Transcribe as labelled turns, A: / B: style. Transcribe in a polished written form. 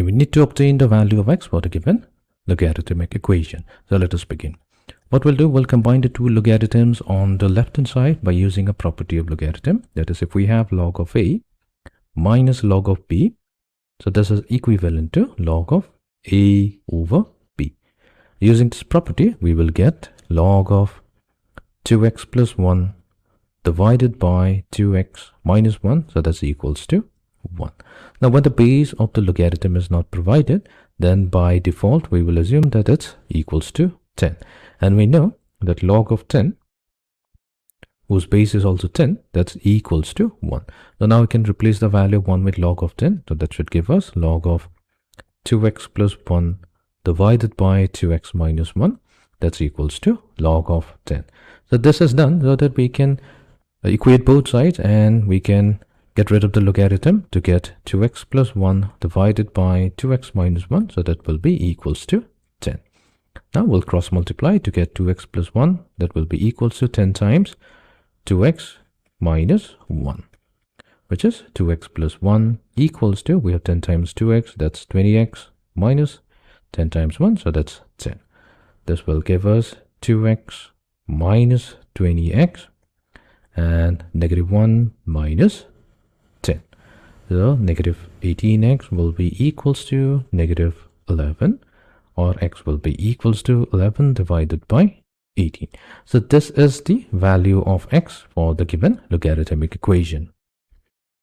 A: we need to obtain the value of x for the given logarithmic equation. So let us begin. What we'll do, we'll combine the two logarithms on the left hand side by using a property of logarithm. That is, if we have log of a minus log of b, so this is equivalent to log of a over b. Using this property, we will get log of 2x plus 1 divided by 2x minus 1, so that's equals to 1. Now when the base of the logarithm is not provided, then by default we will assume that it's equals to 10. And we know that log of 10, whose base is also 10, that's equals to 1. So now we can replace the value of 1 with log of 10. So that should give us log of 2x plus 1 divided by 2x minus 1. That's equals to log of 10. So this is done so that we can equate both sides and we can get rid of the logarithm to get 2x plus 1 divided by 2x minus 1. So that will be equals to 10. Now we'll cross multiply to get 2x plus 1. That will be equals to 10 times 2x minus 1, which is 2x plus 1 equals to, we have 10 times 2x, that's 20x minus 10 times 1, so that's 10. This will give us 2x minus 20x and negative 1 minus 10. So negative 18x will be equals to negative 11, or x will be equals to 11 divided by 18. So this is the value of x for the given logarithmic equation.